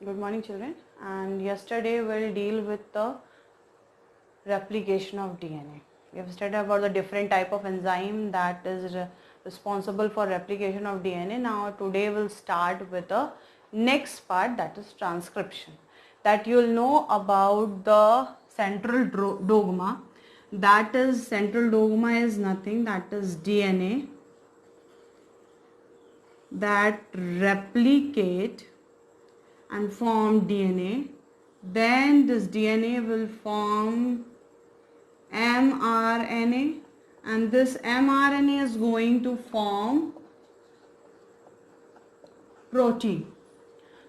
Good morning, children. And yesterday we'll deal with the replication of DNA. We have studied about the different type of enzyme that is responsible for replication of DNA. Now today we'll start with the next part, that is transcription. That you'll know about the central dogma. That is, central dogma is nothing, that is DNA that replicate and form DNA. Then this DNA will form mRNA, and this mRNA is going to form protein.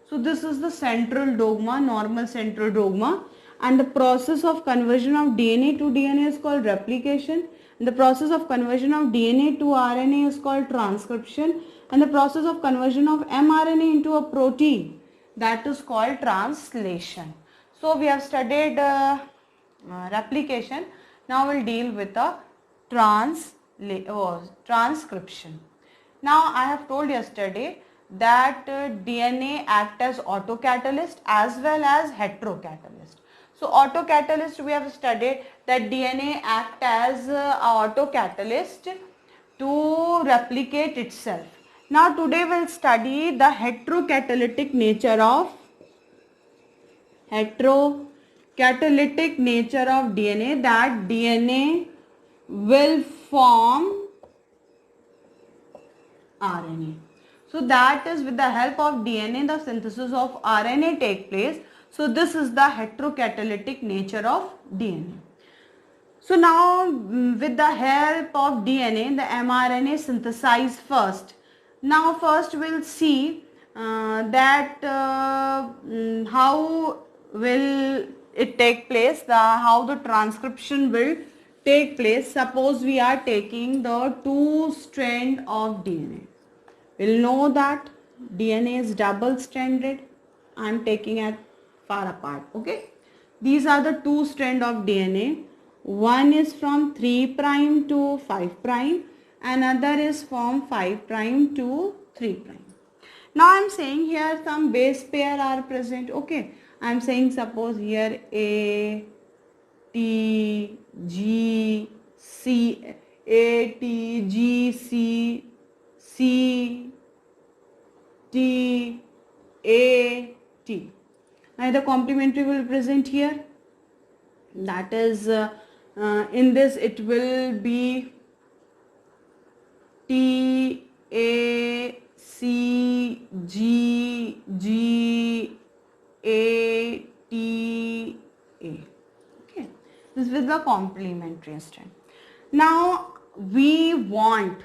So this is the central dogma, normal central dogma, and the process of conversion of DNA to DNA is called replication, and the process of conversion of DNA to RNA is called transcription, and the process of conversion of mRNA into a protein, that is called translation. So we have studied replication. Now we'll deal with the transcription. Now I have told yesterday that DNA act as autocatalyst as well as heterocatalyst. So autocatalyst, we have studied that DNA act as autocatalyst to replicate itself. Now today we'll study the heterocatalytic nature of DNA, that DNA will form RNA. So that is, with the help of DNA, the synthesis of RNA take place. So this is the heterocatalytic nature of DNA. So now with the help of DNA, the mRNA synthesized first. Now first we'll see how will it take place, how the transcription will take place. Suppose we are taking the two strand of DNA. We'll know that DNA is double stranded. I am taking it far apart. Okay. These are the two strand of DNA. One is from 3' to 5'. Another is from 5' to 3'. Now I am saying here some base pair are present. Okay. I am saying suppose here A, T, G, C, A, T, G, C, C, T, A, T. Now the complementary will be present here. That is, in this it will be T, A, C, G, G, A, T, A. Okay. This is the complementary strand. Now we want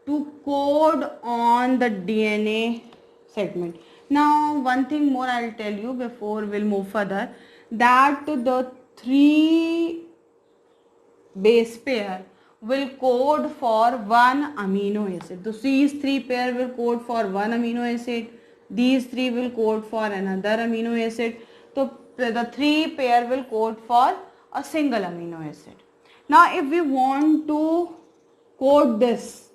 to code on the DNA segment. Now one thing more I'll tell you before we'll move further, that the three base pair will code for one amino acid. So these three pair will code for one amino acid. These three will code for another amino acid. So the three pair will code for a single amino acid. Now if we want to code this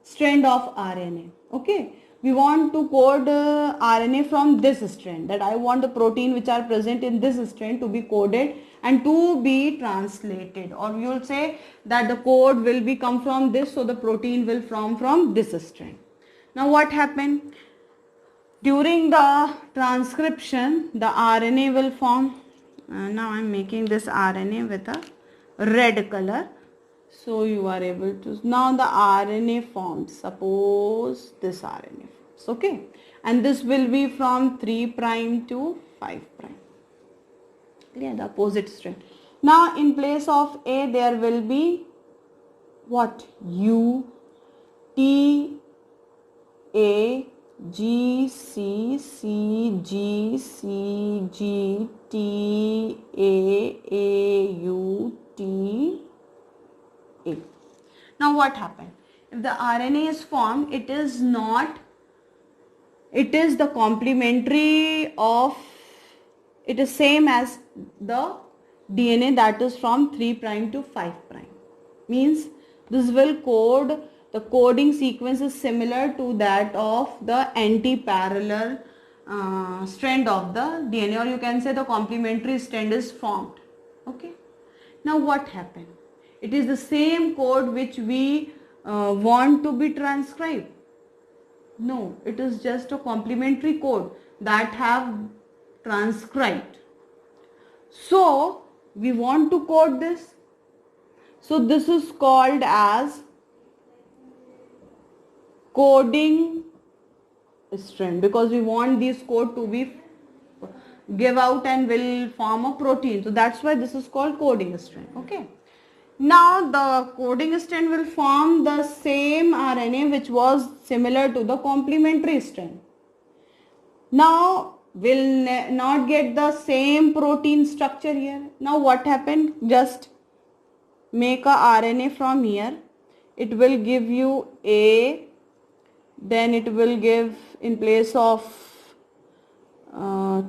strand of RNA, okay, we want to code RNA from this strand, that I want the protein which are present in this strand to be coded and to be translated, or you will say that the code will be come from this, so the protein will from this strand. Now what happened? During the transcription, the RNA will form. Now I am making this RNA with a red color. So you are able to, now the RNA forms, suppose this RNA forms, okay, and this will be from 3' to 5'. Clear, the opposite strand. Now in place of A there will be what? U, T, A, G, C, C, G, C, G, T, A, U, T, A. Now what happened? If the RNA is formed, it is the complementary of, it is same as the DNA, that is from 3' to 5'. Means this will code, the coding sequence is similar to that of the anti-parallel strand of the DNA, or you can say the complementary strand is formed. Okay. Now what happened? It is the same code which we want to be transcribed. No, it is just a complementary code that have transcribed. So we want to code this. So this is called as coding strand, because we want this code to be give out and will form a protein. So that's why this is called coding strand. Okay. Now the coding strand will form the same RNA which was similar to the complementary strand. Now will not get the same protein structure here. Now what happened? Just make a RNA from here. It will give you A, then it will give in place of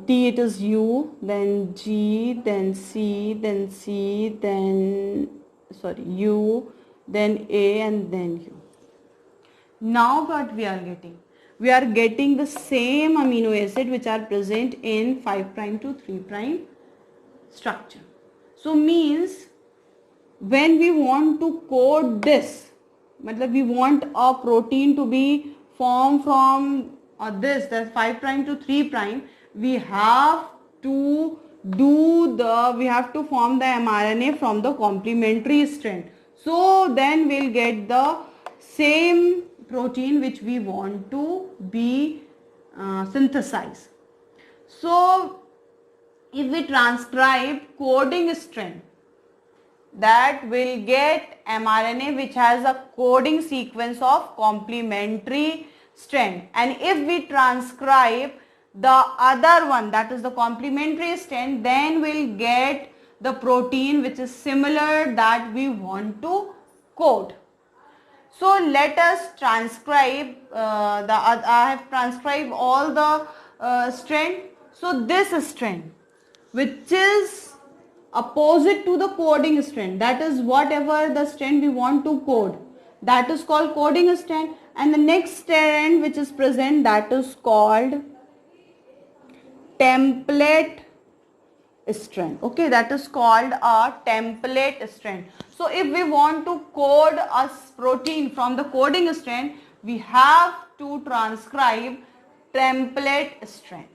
T it is U, then G, then C, then C, then U, then A, and then U. Now what we are getting? We are getting the same amino acid which are present in 5' to 3' structure. So means when we want to code this, we want a protein to be formed from this, that's 5' to 3', we have to form the mRNA from the complementary strand. So then we'll get the same protein which we want to be synthesized. So if we transcribe coding strand, that will get mRNA which has a coding sequence of complementary strand, and if we transcribe the other one, that is the complementary strand, then we'll get the protein which is similar that we want to code. So let us transcribe I have transcribed all the strand. So this strand which is opposite to the coding strand, that is whatever the strand we want to code, that is called coding strand, and the next strand which is present, that is called template strand. Okay, that is called a template strand. So if we want to code a protein from the coding strand, we have to transcribe template strand.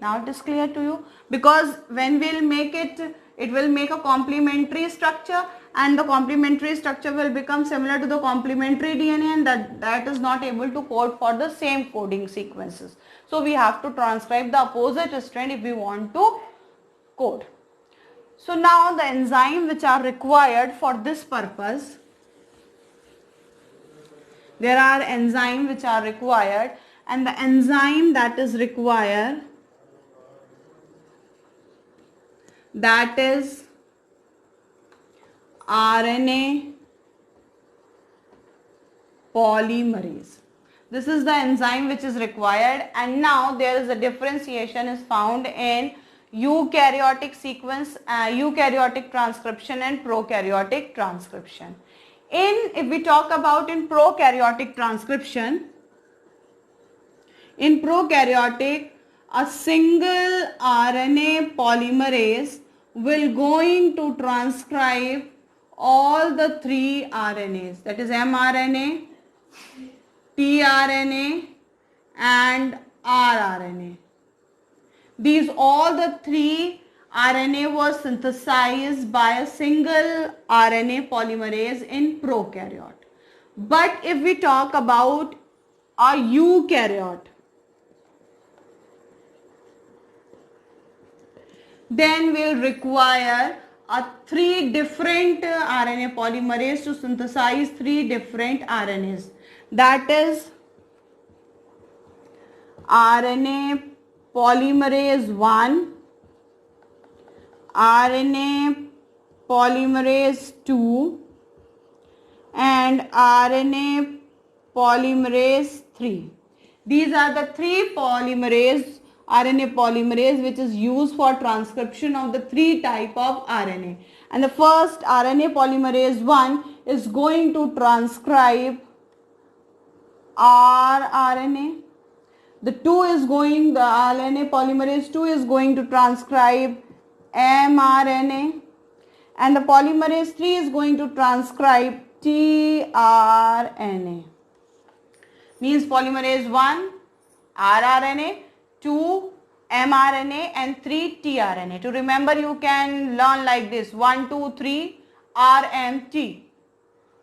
Now it is clear to you, because when we'll make it, it will make a complementary structure, and the complementary structure will become similar to the complementary DNA, and that is not able to code for the same coding sequences. So we have to transcribe the opposite strand if we want to code. So now the enzyme which are required for this purpose, there are enzymes which are required, and the enzyme that is required, that is RNA polymerase. This is the enzyme which is required, and now there is a differentiation is found in eukaryotic sequence, eukaryotic transcription and prokaryotic transcription. If we talk about in prokaryotic transcription, in prokaryotic, a single RNA polymerase will going to transcribe all the three RNAs, that is mRNA, tRNA and rRNA. These all the three RNA was synthesized by a single RNA polymerase in prokaryote. But if we talk about a eukaryote, then we'll require a three different RNA polymerase to synthesize three different RNAs. That is RNA polymerase 1, RNA polymerase 2 and RNA polymerase 3. These are the three RNA polymerase which is used for transcription of the three type of RNA. And the first RNA polymerase 1 is going to transcribe rRNA. The RNA polymerase 2 is going to transcribe mRNA, and the polymerase 3 is going to transcribe tRNA. Means polymerase 1 rRNA, 2 mRNA and 3 tRNA. To remember, you can learn like this: 1, 2, 3 RMT,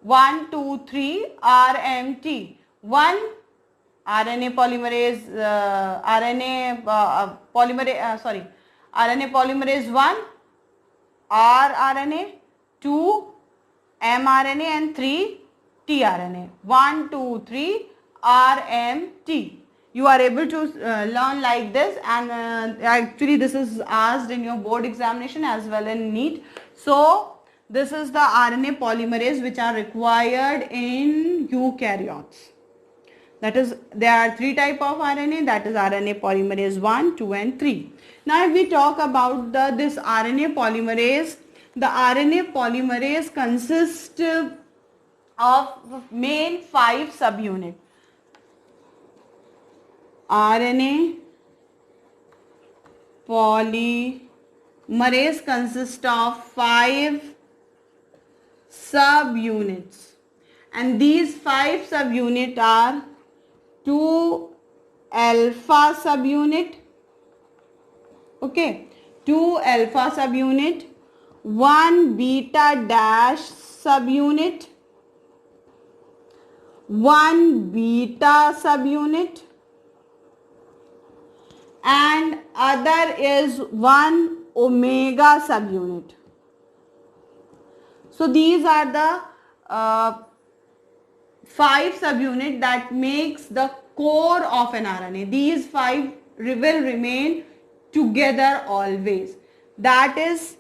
1, 2, 3 RMT. 1 RNA polymerase RNA polymerase 1 rRNA, 2 mRNA and 3 tRNA. 1, 2, 3 RMT. You are able to learn like this, and actually this is asked in your board examination as well in NEET. So this is the RNA polymerase which are required in eukaryotes. That is, there are 3 types of RNA, that is RNA polymerase 1, 2 and 3. Now if we talk about this RNA polymerase, the RNA polymerase consists of main 5 subunits. RNA polymerase consists of 5 subunits, and these 5 subunits are 2 alpha subunit, okay, 2 alpha subunit, 1 beta dash subunit, 1 beta subunit, and other is 1 omega subunit. So these are the 5 subunits that makes the core of an RNA. These 5 will remain together always. That is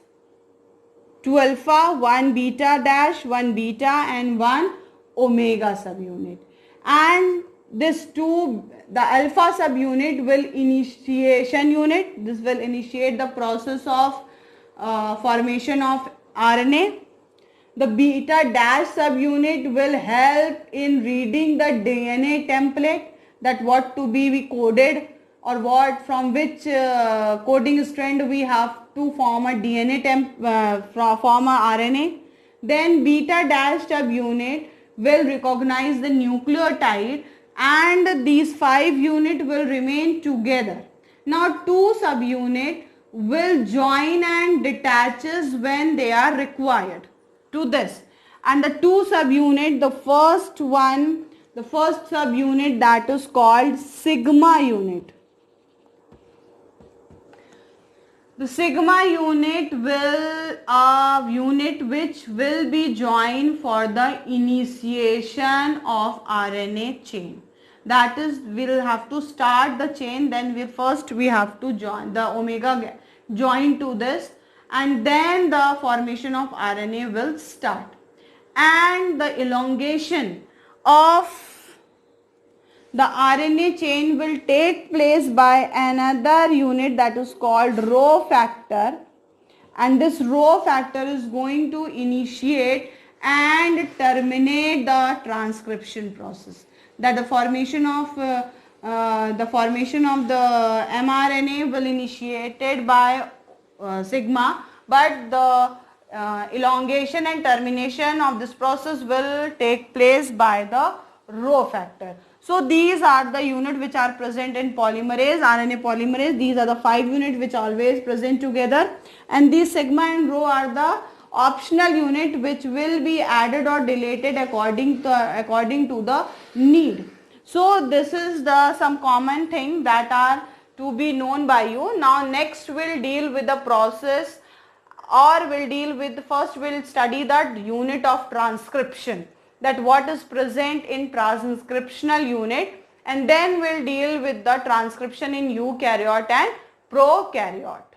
2 alpha, 1 beta dash, 1 beta and 1 omega subunit. And this the alpha subunit will initiation unit. This will initiate the process of formation of RNA. The beta dash subunit will help in reading the DNA template, that what to be coded, or what from which coding strand we have to form a DNA form a RNA. Then beta dash subunit will recognize the nucleotide, and these 5 units will remain together. Now 2 subunit will join and detaches when they are required to this. And the 2 subunit, the first subunit, that is called sigma unit. The sigma unit will unit which will be joined for the initiation of RNA chain. That is, we will have to start the chain, then we have to join the omega join to this, and then the formation of RNA will start. And the elongation of the RNA chain will take place by another unit, that is called Rho factor, and this Rho factor is going to initiate and terminate the transcription process. That the formation of the mRNA will initiated by sigma, but the elongation and termination of this process will take place by the Rho factor. So these are the units which are present in polymerase, RNA polymerase. These are the 5 units which always present together, and these sigma and Rho are the optional unit which will be added or deleted according to the need. So this is some common thing that are to be known by you. Now next we'll deal with the process, or first we'll study that unit of transcription, that what is present in transcriptional unit, and then we'll deal with the transcription in eukaryote and prokaryote.